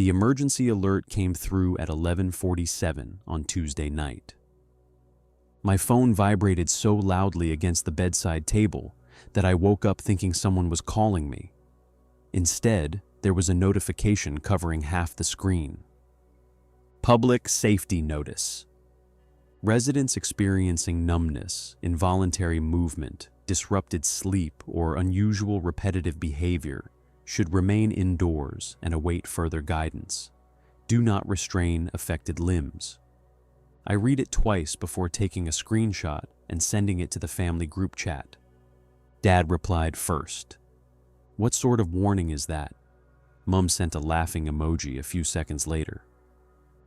The emergency alert came through at 11:47 on Tuesday night. My phone vibrated so loudly against the bedside table that I woke up thinking someone was calling me. Instead, there was a notification covering half the screen. Public Safety Notice. Residents experiencing numbness, involuntary movement, disrupted sleep, or unusual repetitive behavior should remain indoors and await further guidance. Do not restrain affected limbs. I read it twice before taking a screenshot and sending it to the family group chat. Dad replied first. "What sort of warning is that?" Mom sent a laughing emoji a few seconds later.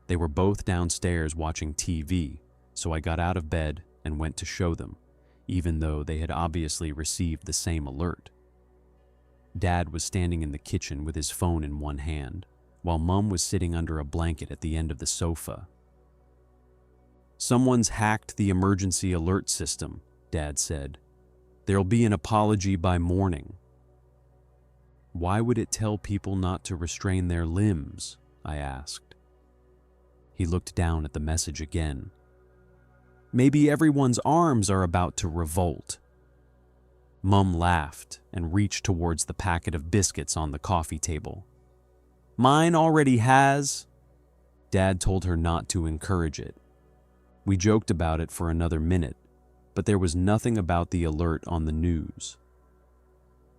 They were both downstairs watching TV, so I got out of bed and went to show them, even though they had obviously received the same alert. Dad was standing in the kitchen with his phone in one hand, while Mom was sitting under a blanket at the end of the sofa. "Someone's hacked the emergency alert system," Dad said. "There'll be an apology by morning." "Why would it tell people not to restrain their limbs?" I asked. He looked down at the message again. "Maybe everyone's arms are about to revolt." Mum laughed and reached towards the packet of biscuits on the coffee table. "Mine already has." Dad told her not to encourage it. We joked about it for another minute, but there was nothing about the alert on the news.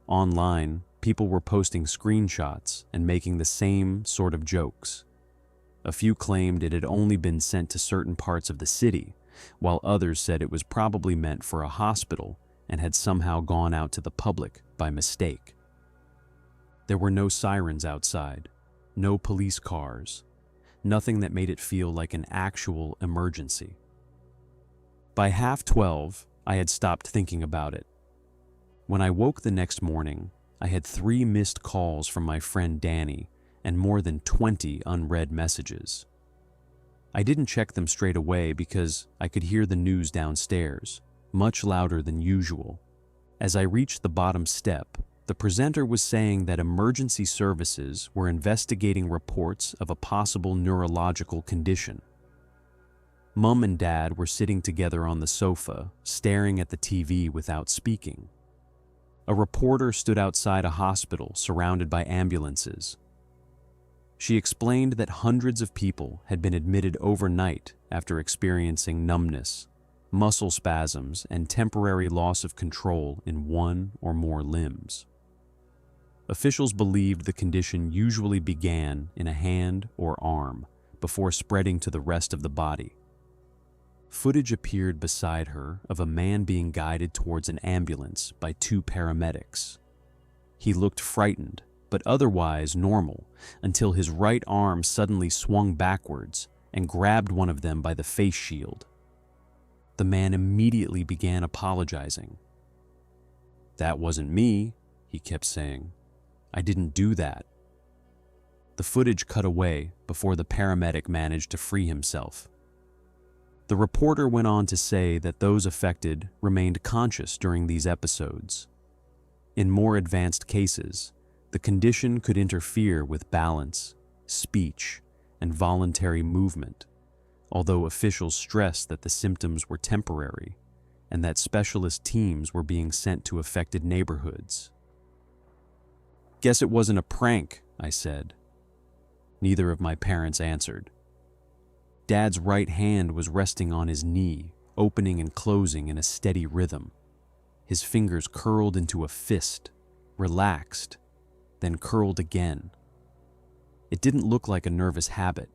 Online, people were posting screenshots and making the same sort of jokes. A few claimed it had only been sent to certain parts of the city, while others said it was probably meant for a hospital and had somehow gone out to the public by mistake. There were no sirens outside, no police cars, nothing that made it feel like an actual emergency. By 12:30, I had stopped thinking about it. When I woke the next morning, I had 3 missed calls from my friend Danny and more than 20 unread messages. I didn't check them straight away because I could hear the news downstairs, much louder than usual. As I reached the bottom step, the presenter was saying that emergency services were investigating reports of a possible neurological condition. Mum and Dad were sitting together on the sofa, staring at the TV without speaking. A reporter stood outside a hospital surrounded by ambulances. She explained that hundreds of people had been admitted overnight after experiencing numbness, muscle spasms, and temporary loss of control in one or more limbs. Officials believed the condition usually began in a hand or arm before spreading to the rest of the body. Footage appeared beside her of a man being guided towards an ambulance by 2 paramedics. He looked frightened, but otherwise normal, until his right arm suddenly swung backwards and grabbed one of them by the face shield. The man immediately began apologizing. "That wasn't me," he kept saying. "I didn't do that." The footage cut away before the paramedic managed to free himself. The reporter went on to say that those affected remained conscious during these episodes. In more advanced cases, the condition could interfere with balance, speech, and voluntary movement, although officials stressed that the symptoms were temporary and that specialist teams were being sent to affected neighborhoods. "Guess it wasn't a prank," I said. Neither of my parents answered. Dad's right hand was resting on his knee, opening and closing in a steady rhythm. His fingers curled into a fist, relaxed, then curled again. It didn't look like a nervous habit.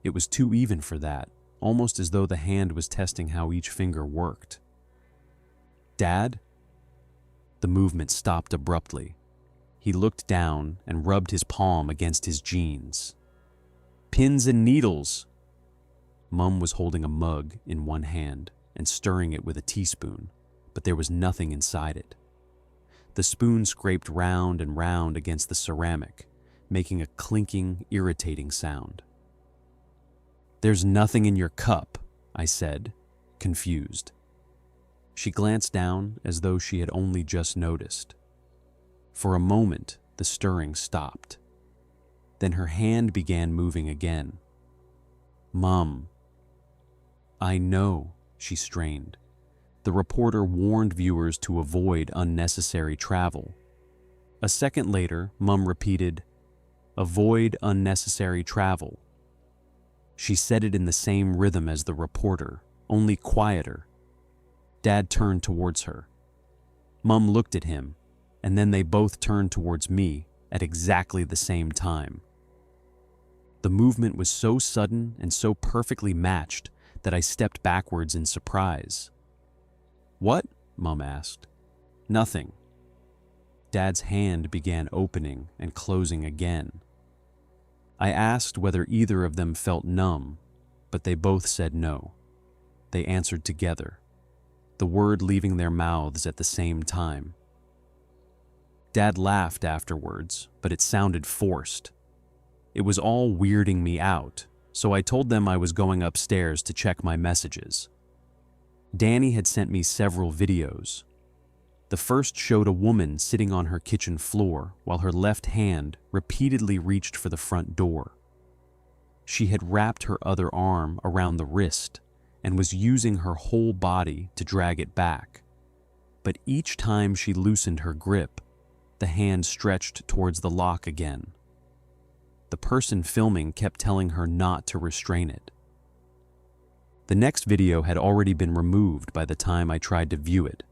It was too even for that, almost as though the hand was testing how each finger worked. "Dad?" The movement stopped abruptly. He looked down and rubbed his palm against his jeans. "Pins and needles." Mum was holding a mug in one hand and stirring it with a teaspoon, but there was nothing inside it. The spoon scraped round and round against the ceramic, making a clinking, irritating sound. "There's nothing in your cup," I said, confused. She glanced down as though she had only just noticed. For a moment, the stirring stopped. Then her hand began moving again. "Mom." "I know," she strained. The reporter warned viewers to avoid unnecessary travel. A second later, Mom repeated, "Avoid unnecessary travel." She said it in the same rhythm as the reporter, only quieter. Dad turned towards her. Mom looked at him, and then they both turned towards me at exactly the same time. The movement was so sudden and so perfectly matched that I stepped backwards in surprise. "What?" Mom asked. "Nothing." Dad's hand began opening and closing again. I asked whether either of them felt numb, but they both said no. They answered together, the word leaving their mouths at the same time. Dad laughed afterwards, but it sounded forced. It was all weirding me out, so I told them I was going upstairs to check my messages. Danny had sent me several videos. The first showed a woman sitting on her kitchen floor while her left hand repeatedly reached for the front door. She had wrapped her other arm around the wrist and was using her whole body to drag it back. But each time she loosened her grip, the hand stretched towards the lock again. The person filming kept telling her not to restrain it. The next video had already been removed by the time I tried to view it.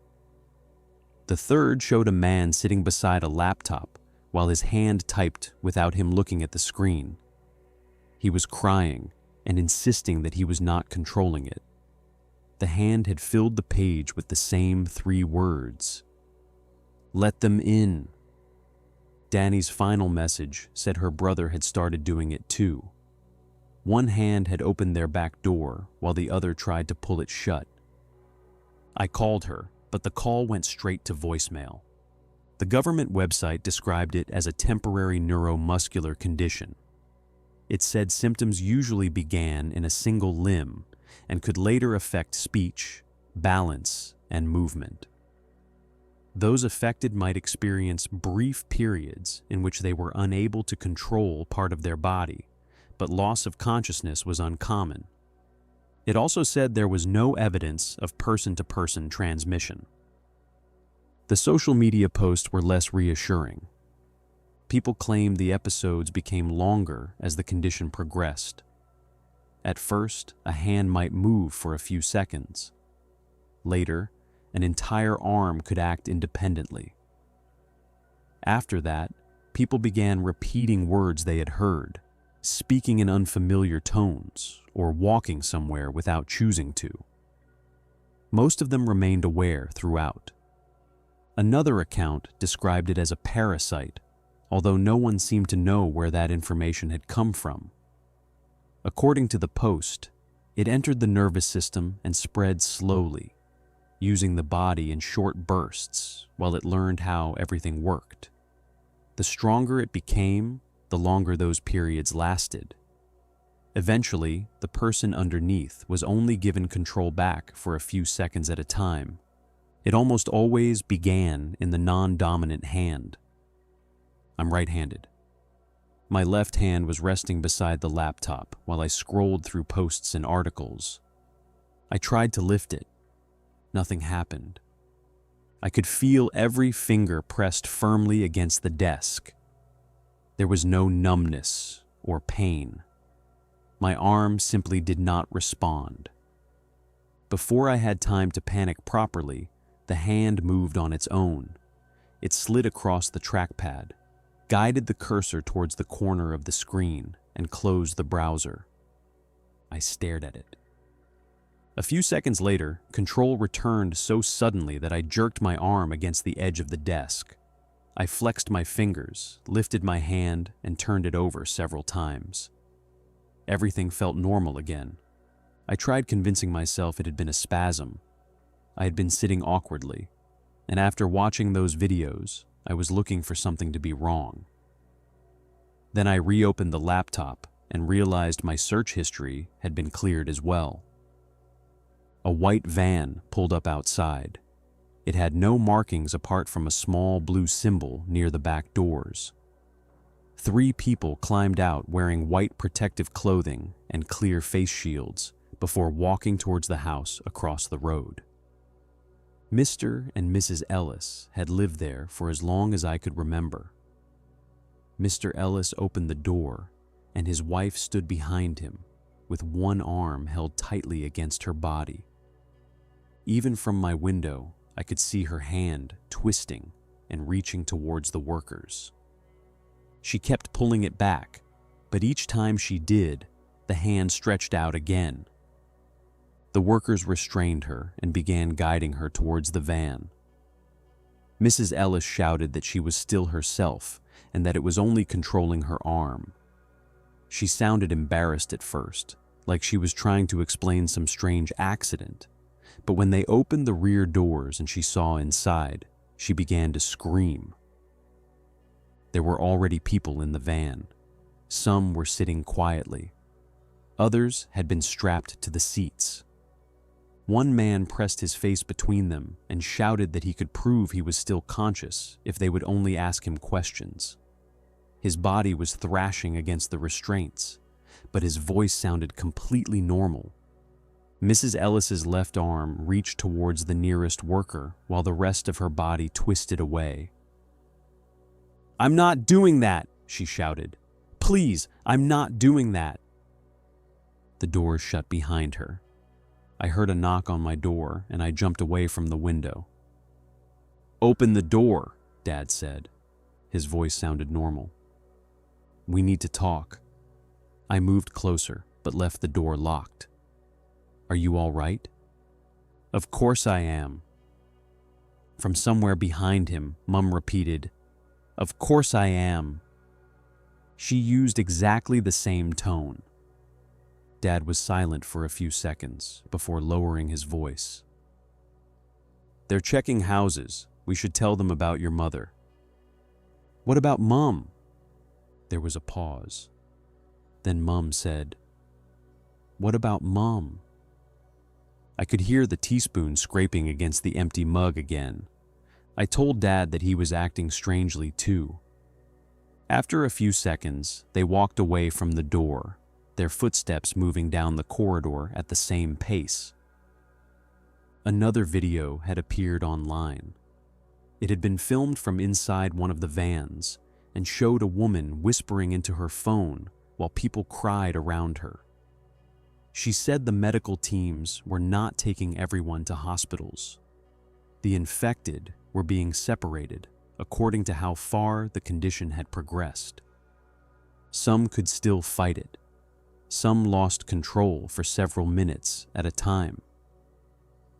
The third showed a man sitting beside a laptop while his hand typed without him looking at the screen. He was crying and insisting that he was not controlling it. The hand had filled the page with the same 3 words. "Let them in." Danny's final message said her brother had started doing it too. One hand had opened their back door while the other tried to pull it shut. I called her, but the call went straight to voicemail. The government website described it as a temporary neuromuscular condition. It said symptoms usually began in a single limb and could later affect speech, balance, and movement. Those affected might experience brief periods in which they were unable to control part of their body, but loss of consciousness was uncommon. It also said there was no evidence of person-to-person transmission. The social media posts were less reassuring. People claimed the episodes became longer as the condition progressed. At first, a hand might move for a few seconds. Later, an entire arm could act independently. After that, people began repeating words they had heard, speaking in unfamiliar tones, or walking somewhere without choosing to. Most of them remained aware throughout. Another account described it as a parasite, although no one seemed to know where that information had come from. According to the post, it entered the nervous system and spread slowly, using the body in short bursts while it learned how everything worked. The stronger it became, the longer those periods lasted. Eventually, the person underneath was only given control back for a few seconds at a time. It almost always began in the non-dominant hand. I'm right-handed. My left hand was resting beside the laptop while I scrolled through posts and articles. I tried to lift it. Nothing happened. I could feel every finger pressed firmly against the desk. There was no numbness or pain. My arm simply did not respond. Before I had time to panic properly, the hand moved on its own. It slid across the trackpad, guided the cursor towards the corner of the screen, and closed the browser. I stared at it. A few seconds later, control returned so suddenly that I jerked my arm against the edge of the desk. I flexed my fingers, lifted my hand, and turned it over several times. Everything felt normal again. I tried convincing myself it had been a spasm. I had been sitting awkwardly, and after watching those videos, I was looking for something to be wrong. Then I reopened the laptop and realized my search history had been cleared as well. A white van pulled up outside. It had no markings apart from a small blue symbol near the back doors. 3 people climbed out wearing white protective clothing and clear face shields before walking towards the house across the road. Mr. and Mrs. Ellis had lived there for as long as I could remember. Mr. Ellis opened the door, and his wife stood behind him, with one arm held tightly against her body. Even from my window, I could see her hand twisting and reaching towards the workers. She kept pulling it back, but each time she did, the hand stretched out again. The workers restrained her and began guiding her towards the van. Mrs. Ellis shouted that she was still herself and that it was only controlling her arm. She sounded embarrassed at first, like she was trying to explain some strange accident, but when they opened the rear doors and she saw inside, she began to scream. There were already people in the van. Some were sitting quietly. Others had been strapped to the seats. One man pressed his face between them and shouted that he could prove he was still conscious if they would only ask him questions. His body was thrashing against the restraints, but his voice sounded completely normal. Mrs. Ellis's left arm reached towards the nearest worker while the rest of her body twisted away. "I'm not doing that," she shouted. "Please, I'm not doing that." The door shut behind her. I heard a knock on my door and I jumped away from the window. "Open the door," Dad said. His voice sounded normal. "We need to talk." I moved closer, but left the door locked. "Are you all right?" "Of course I am." From somewhere behind him, Mum repeated, "Of course I am." She used exactly the same tone. Dad was silent for a few seconds before lowering his voice. "They're checking houses. We should tell them about your mother." "What about Mum?" There was a pause. Then Mum said, "What about Mum?" I could hear the teaspoon scraping against the empty mug again. I told Dad that he was acting strangely too. After a few seconds, they walked away from the door, their footsteps moving down the corridor at the same pace. Another video had appeared online. It had been filmed from inside one of the vans and showed a woman whispering into her phone while people cried around her. She said the medical teams were not taking everyone to hospitals. The infected were being separated according to how far the condition had progressed. Some could still fight it. Some lost control for several minutes at a time.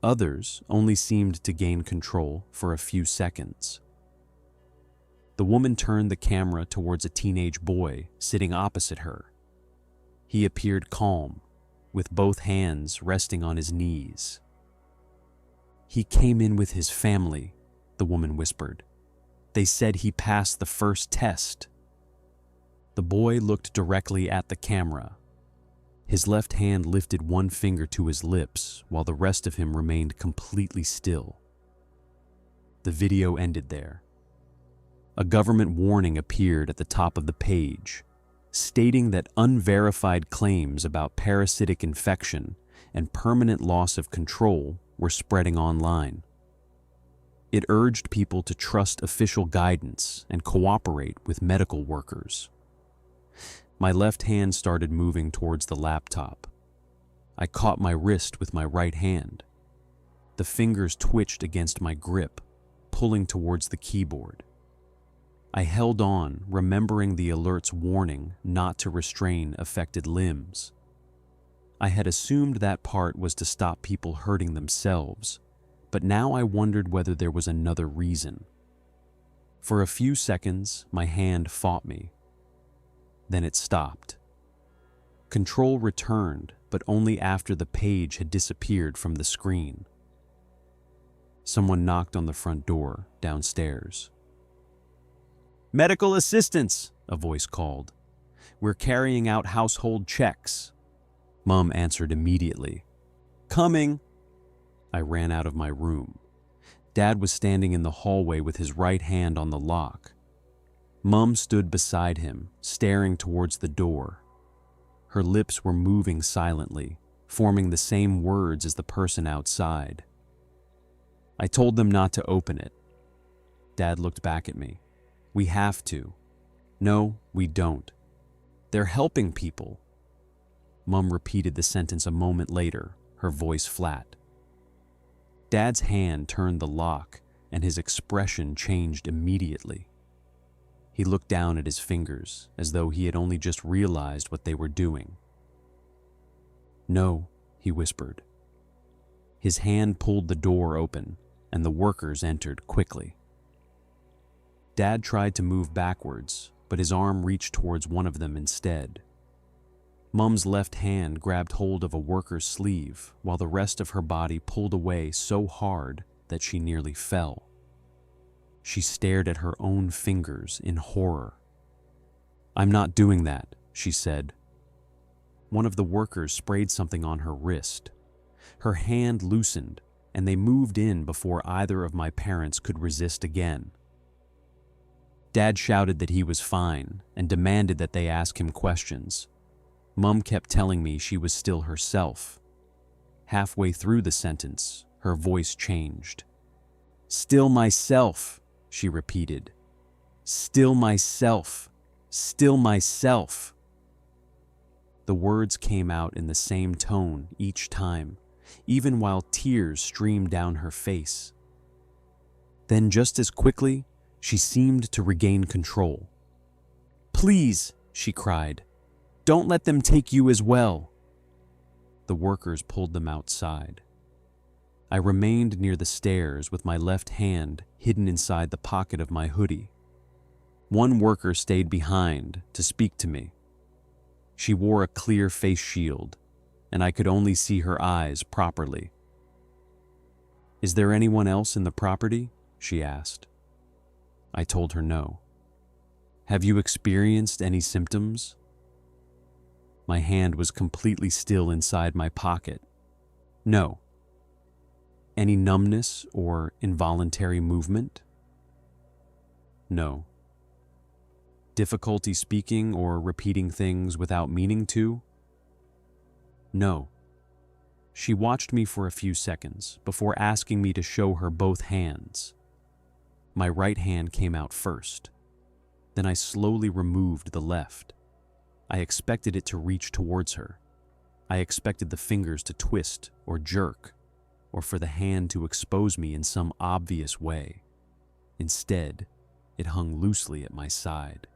Others only seemed to gain control for a few seconds. The woman turned the camera towards a teenage boy sitting opposite her. He appeared calm, with both hands resting on his knees. "He came in with his family," the woman whispered. "They said he passed the first test." The boy looked directly at the camera. His left hand lifted one finger to his lips while the rest of him remained completely still. The video ended there. A government warning appeared at the top of the page, stating that unverified claims about parasitic infection and permanent loss of control were spreading online. It urged people to trust official guidance and cooperate with medical workers. My left hand started moving towards the laptop. I caught my wrist with my right hand. The fingers twitched against my grip, pulling towards the keyboard. I held on, remembering the alert's warning not to restrain affected limbs. I had assumed that part was to stop people hurting themselves, but now I wondered whether there was another reason. For a few seconds, my hand fought me. Then it stopped. Control returned, but only after the page had disappeared from the screen. Someone knocked on the front door downstairs. "Medical assistance," a voice called. "We're carrying out household checks." Mum answered immediately. "Coming." I ran out of my room. Dad was standing in the hallway with his right hand on the lock. Mom stood beside him, staring towards the door. Her lips were moving silently, forming the same words as the person outside. I told them not to open it. Dad looked back at me. We have to. No, we don't. They're helping people. Mom repeated the sentence a moment later, her voice flat. Dad's hand turned the lock, and his expression changed immediately. He looked down at his fingers, as though he had only just realized what they were doing. No, he whispered. His hand pulled the door open, and the workers entered quickly. Dad tried to move backwards, but his arm reached towards one of them instead. Mom's left hand grabbed hold of a worker's sleeve, while the rest of her body pulled away so hard that she nearly fell. She stared at her own fingers in horror. I'm not doing that, she said. One of the workers sprayed something on her wrist. Her hand loosened, and they moved in before either of my parents could resist again. Dad shouted that he was fine and demanded that they ask him questions. Mom kept telling me she was still herself. Halfway through the sentence, her voice changed. Still myself, she repeated. Still myself. Still myself. The words came out in the same tone each time, even while tears streamed down her face. Then just as quickly, she seemed to regain control. Please, she cried. Don't let them take you as well. The workers pulled them outside. I remained near the stairs with my left hand hidden inside the pocket of my hoodie. One worker stayed behind to speak to me. She wore a clear face shield, and I could only see her eyes properly. Is there anyone else in the property? She asked. I told her no. Have you experienced any symptoms? My hand was completely still inside my pocket. No. Any numbness or involuntary movement? No. Difficulty speaking or repeating things without meaning to? No. She watched me for a few seconds before asking me to show her both hands. My right hand came out first. Then I slowly removed the left. I expected it to reach towards her. I expected the fingers to twist or jerk, or for the hand to expose me in some obvious way. Instead, it hung loosely at my side.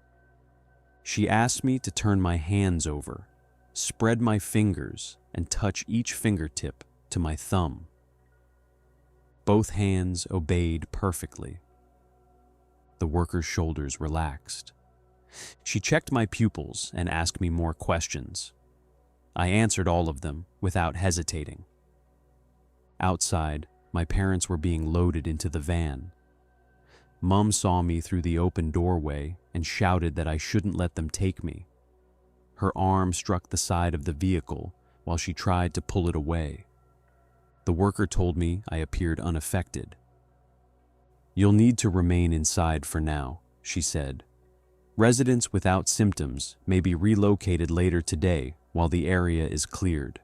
She asked me to turn my hands over, spread my fingers, and touch each fingertip to my thumb. Both hands obeyed perfectly. The worker's shoulders relaxed. She checked my pupils and asked me more questions. I answered all of them without hesitating. Outside, my parents were being loaded into the van. Mom saw me through the open doorway and shouted that I shouldn't let them take me. Her arm struck the side of the vehicle while she tried to pull it away. The worker told me I appeared unaffected. You'll need to remain inside for now, she said. Residents without symptoms may be relocated later today while the area is cleared.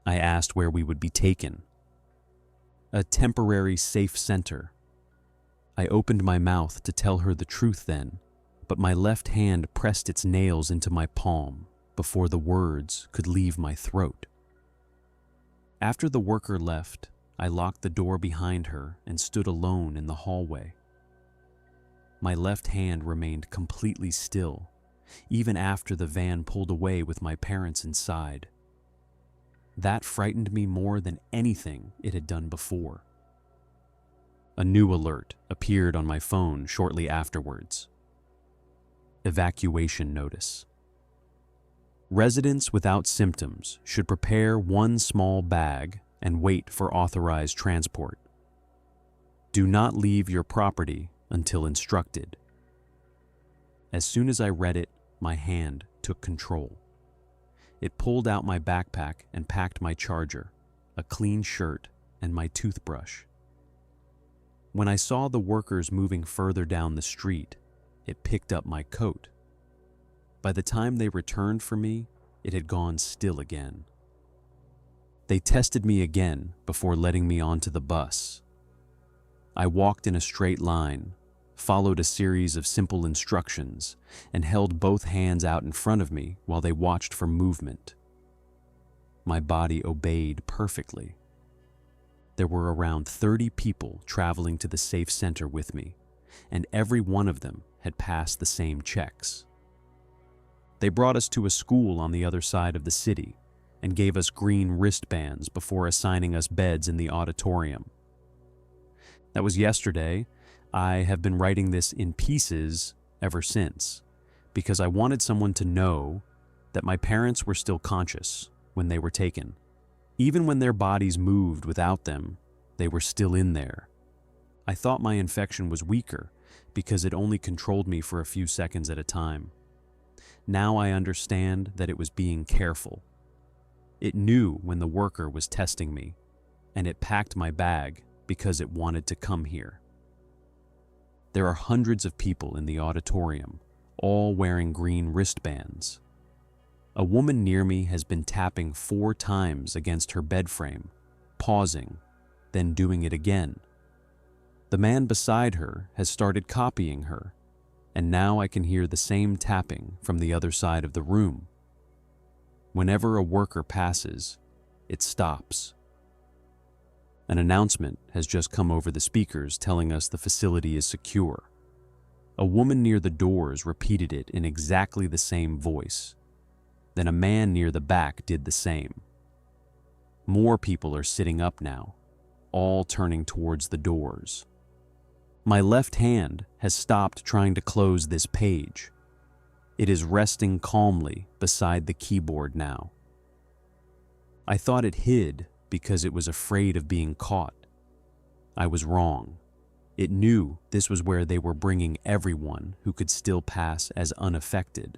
I asked where we would be taken. A temporary safe center. I opened my mouth to tell her the truth then, but my left hand pressed its nails into my palm before the words could leave my throat. After the worker left, I locked the door behind her and stood alone in the hallway. My left hand remained completely still, even after the van pulled away with my parents inside. That frightened me more than anything it had done before. A new alert appeared on my phone shortly afterwards. Evacuation notice. Residents without symptoms should prepare one small bag and wait for authorized transport. Do not leave your property until instructed. As soon as I read it, my hand took control. It pulled out my backpack and packed my charger, a clean shirt, and my toothbrush. When I saw the workers moving further down the street, It picked up my coat. By the time they returned for me, it had gone still again. They tested me again before letting me onto the bus. I walked in a straight line, followed a series of simple instructions, and held both hands out in front of me while they watched for movement. My body obeyed perfectly. There were around 30 people traveling to the safe center with me, and every one of them had passed the same checks. They brought us to a school on the other side of the city and gave us green wristbands before assigning us beds in the auditorium. That was yesterday. I have been writing this in pieces ever since, because I wanted someone to know that my parents were still conscious when they were taken. Even when their bodies moved without them, they were still in there. I thought my infection was weaker because it only controlled me for a few seconds at a time. Now I understand that it was being careful. It knew when the worker was testing me, and it packed my bag because it wanted to come here. There are hundreds of people in the auditorium, all wearing green wristbands. A woman near me has been tapping 4 times against her bed frame, pausing, then doing it again. The man beside her has started copying her, and now I can hear the same tapping from the other side of the room. Whenever a worker passes, it stops. An announcement has just come over the speakers telling us the facility is secure. A woman near the doors repeated it in exactly the same voice. Then a man near the back did the same. More people are sitting up now, all turning towards the doors. My left hand has stopped trying to close this page. It is resting calmly beside the keyboard now. I thought it hid because it was afraid of being caught. I was wrong. It knew this was where they were bringing everyone who could still pass as unaffected.